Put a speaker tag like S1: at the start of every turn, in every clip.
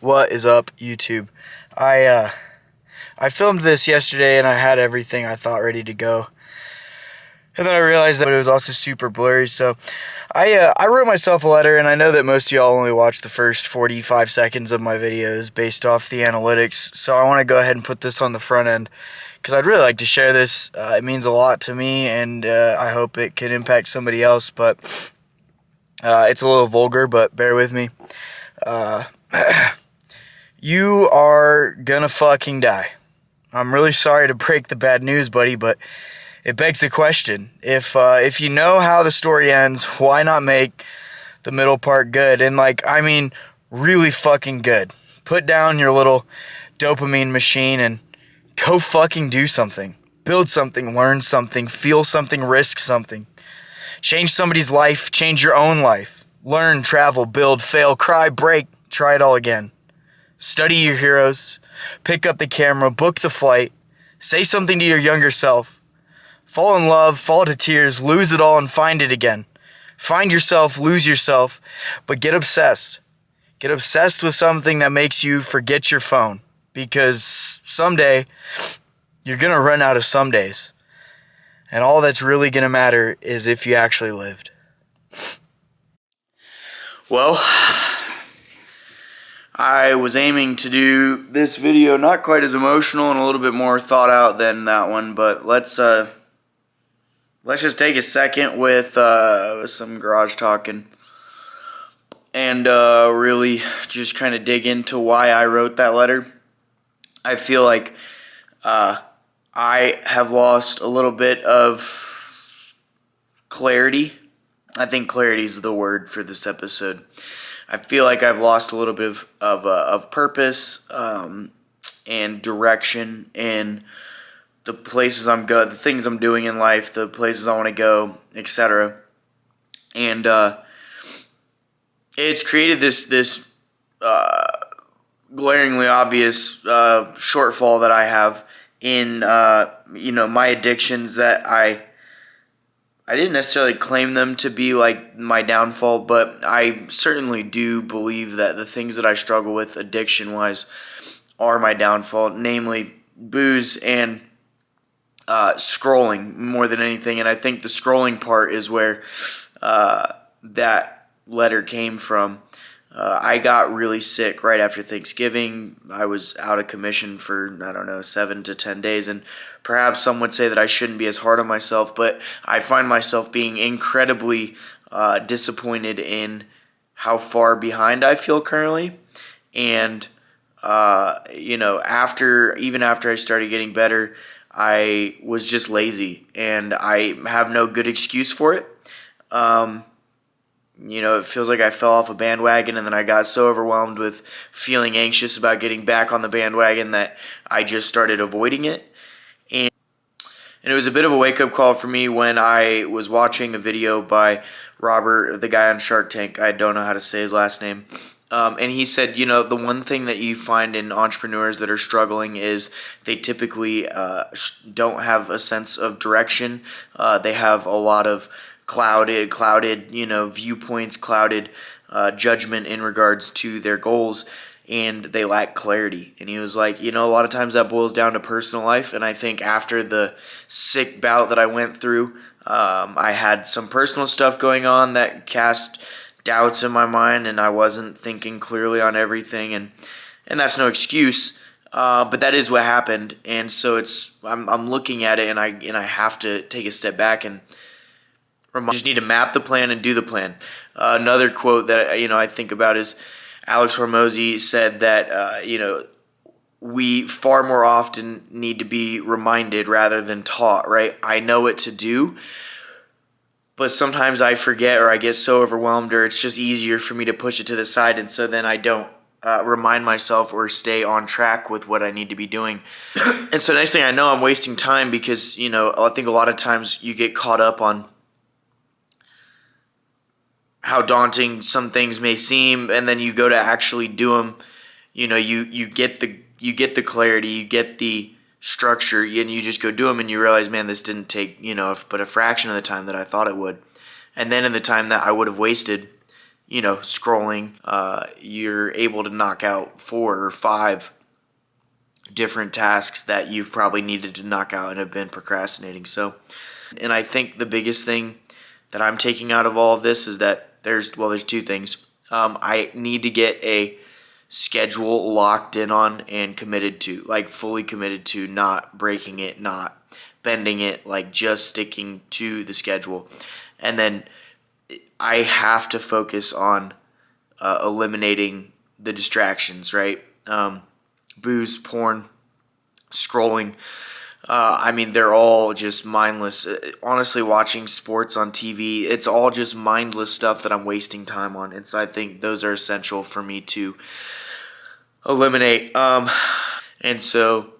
S1: What is up, YouTube? I filmed this yesterday and I had everything I thought ready to go. And then I realized that it was also super blurry, so I wrote myself a letter, and I know that most of y'all only watch the first 45 seconds of my videos based off the analytics, so I want to go ahead and put this on the front end, because I'd really like to share this. It means a lot to me, and I hope it can impact somebody else, but it's a little vulgar, but bear with me. You are gonna fucking die. I'm really sorry to break the bad news, buddy, but it begs the question. If you know how the story ends, why not make the middle part good? And really fucking good. Put down your little dopamine machine and go fucking do something. Build something, learn something, feel something, risk something. Change somebody's life, change your own life. Learn, travel, build, fail, cry, break, try it all again. Study your heroes, pick up the camera, book the flight, say something to your younger self. Fall in love, fall to tears, lose it all and find it again. Find yourself, lose yourself, but get obsessed. Get obsessed with something that makes you forget your phone, because someday you're going to run out of some days. And all that's really going to matter is if you actually lived. Well, I was aiming to do this video not quite as emotional and a little bit more thought out than that one, but let's just take a second with some garage talking and really just kind of dig into why I wrote that letter. I feel like I have lost a little bit of clarity. I think clarity is the word for this episode. I feel like I've lost a little bit of purpose and direction in the places I'm going, the things I'm doing in life, the places I want to go, etc. And it's created this glaringly obvious shortfall that I have in my addictions that I didn't necessarily claim them to be like my downfall, but I certainly do believe that the things that I struggle with addiction-wise are my downfall, namely booze and scrolling more than anything. And I think the scrolling part is where that letter came from. I got really sick right after Thanksgiving. I was out of commission for, 7 to 10 days, and perhaps some would say that I shouldn't be as hard on myself, but I find myself being incredibly disappointed in how far behind I feel currently. And, after I started getting better, I was just lazy, and I have no good excuse for it. It feels like I fell off a bandwagon, and then I got so overwhelmed with feeling anxious about getting back on the bandwagon that I just started avoiding it. And it was a bit of a wake-up call for me when I was watching a video by Robert, the guy on Shark Tank. I don't know how to say his last name. And he said, the one thing that you find in entrepreneurs that are struggling is they typically don't have a sense of direction. They have a lot of clouded, viewpoints, clouded judgment in regards to their goals, and they lack clarity. And he was like, a lot of times that boils down to personal life. And I think after the sick bout that I went through, I had some personal stuff going on that cast doubts in my mind, and I wasn't thinking clearly on everything. And that's no excuse, but that is what happened. And so I'm looking at it, and I have to take a step back and you just need to map the plan and do the plan. Another quote that I think about is Alex Hormozi said that we far more often need to be reminded rather than taught. Right? I know what to do, but sometimes I forget, or I get so overwhelmed, or it's just easier for me to push it to the side, and so then I don't remind myself or stay on track with what I need to be doing. And so next thing I know, I'm wasting time because I think a lot of times you get caught up on how daunting some things may seem, and then you go to actually do them. You get the clarity, you get the structure, and you just go do them, and you realize, man, this didn't take but a fraction of the time that I thought it would. And then in the time that I would have wasted, scrolling, you're able to knock out 4 or 5 different tasks that you've probably needed to knock out and have been procrastinating. So, and I think the biggest thing that I'm taking out of all of this is that there's 2 things. I need to get a schedule locked in on and committed to, like fully committed to, not breaking it, not bending it, like just sticking to the schedule. And then I have to focus on eliminating the distractions, right? Booze, porn, scrolling. They're all just mindless. Honestly, watching sports on TV, it's all just mindless stuff that I'm wasting time on. And so I think those are essential for me to eliminate. And so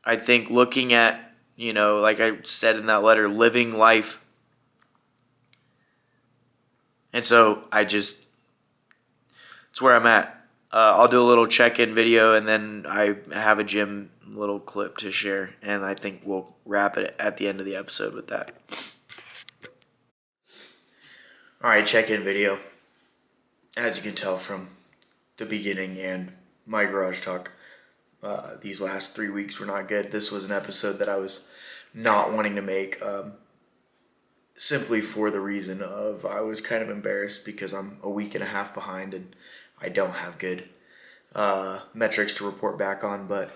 S1: I think looking at, like I said in that letter, living life. And so it's where I'm at. I'll do a little check-in video, and then I have a gym little clip to share, and I think we'll wrap it at the end of the episode with that. All right, check-in video. As you can tell from the beginning and my garage talk, these last 3 weeks were not good. This was an episode that I was not wanting to make, simply for the reason of I was kind of embarrassed because I'm a week and a half behind and I don't have good metrics to report back on. But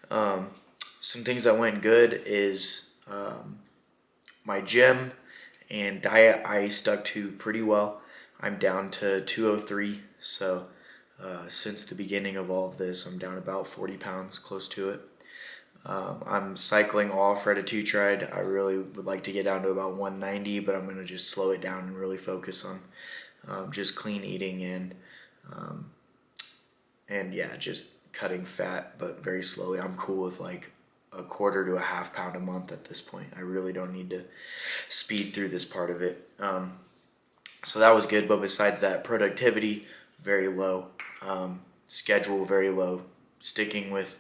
S1: some things that went good is my gym and diet I stuck to pretty well. I'm down to 203, so since the beginning of all of this, I'm down about 40 pounds, close to it. I'm cycling off retatrutide. I really would like to get down to about 190, but I'm going to just slow it down and really focus on just clean eating and just cutting fat, but very slowly. I'm cool with like a quarter to a half pound a month at this point. I really don't need to speed through this part of it. So that was good, but besides that, productivity, very low. Schedule, very low. Sticking with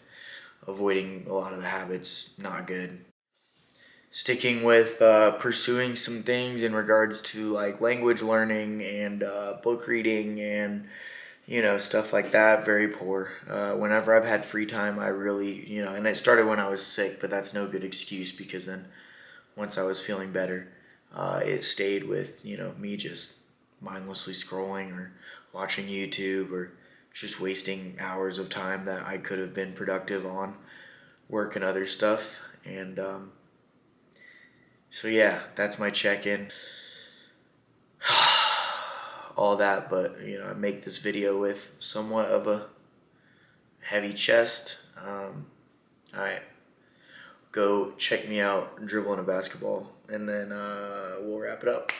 S1: avoiding a lot of the habits, not good. Sticking with pursuing some things in regards to like language learning and book reading and stuff like that, very poor. Whenever I've had free time, I really, and it started when I was sick, but that's no good excuse because then once I was feeling better, it stayed with, me just mindlessly scrolling or watching YouTube or just wasting hours of time that I could have been productive on work and other stuff. And so yeah, that's my check-in. All that, but I make this video with somewhat of a heavy chest. Alright, go check me out dribbling a basketball, and then we'll wrap it up.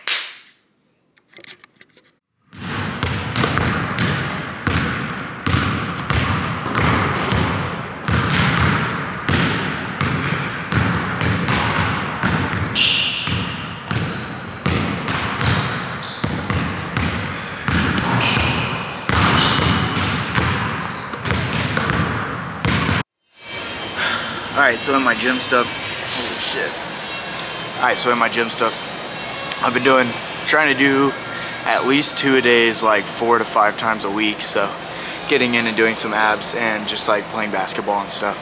S1: Alright, so in my gym stuff, holy shit. Alright, so in my gym stuff, I've been trying to do at least 2 a days, like 4 to 5 times a week. So getting in and doing some abs and just like playing basketball and stuff.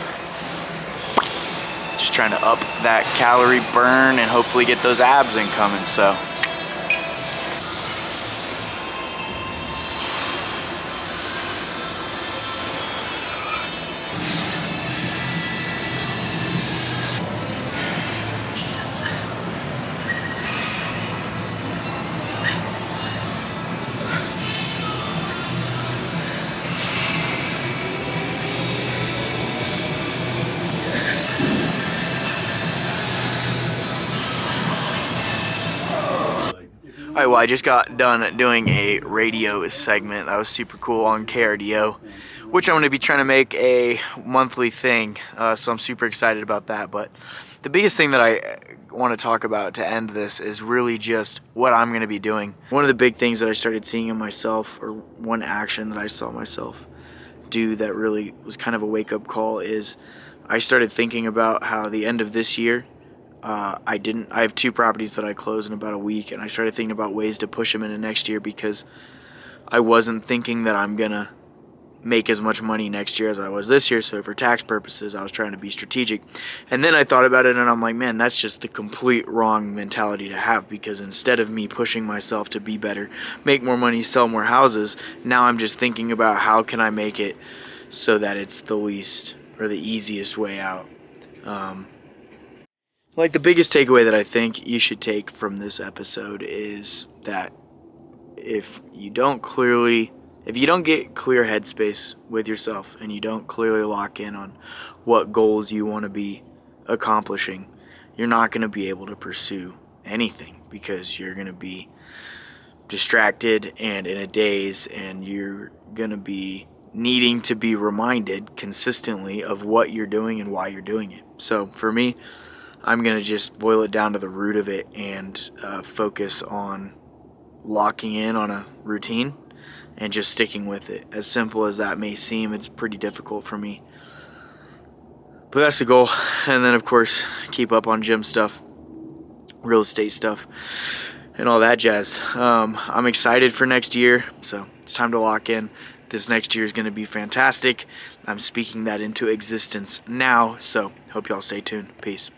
S1: Just trying to up that calorie burn and hopefully get those abs incoming, so. Alright, well, I just got done doing a radio segment that was super cool on KRDO, which I'm going to be trying to make a monthly thing, so I'm super excited about that. But the biggest thing that I want to talk about to end this is really just what I'm going to be doing. One of the big things that I started seeing in myself, or one action that I saw myself do that really was kind of a wake-up call, is I started thinking about how the end of this year, I have 2 properties that I close in about a week, and I started thinking about ways to push them into next year, because I wasn't thinking that I'm going to make as much money next year as I was this year. So for tax purposes, I was trying to be strategic. And then I thought about it and I'm like, man, that's just the complete wrong mentality to have, because instead of me pushing myself to be better, make more money, sell more houses, now I'm just thinking about how can I make it so that it's the least or the easiest way out. Like the biggest takeaway that I think you should take from this episode is that if you don't get clear headspace with yourself and you don't clearly lock in on what goals you want to be accomplishing, you're not going to be able to pursue anything, because you're going to be distracted and in a daze, and you're going to be needing to be reminded consistently of what you're doing and why you're doing it. So for me, I'm going to just boil it down to the root of it and focus on locking in on a routine and just sticking with it. As simple as that may seem, it's pretty difficult for me, but that's the goal. And then of course, keep up on gym stuff, real estate stuff, and all that jazz. I'm excited for next year, so it's time to lock in. This next year is going to be fantastic. I'm speaking that into existence now, so hope y'all stay tuned. Peace.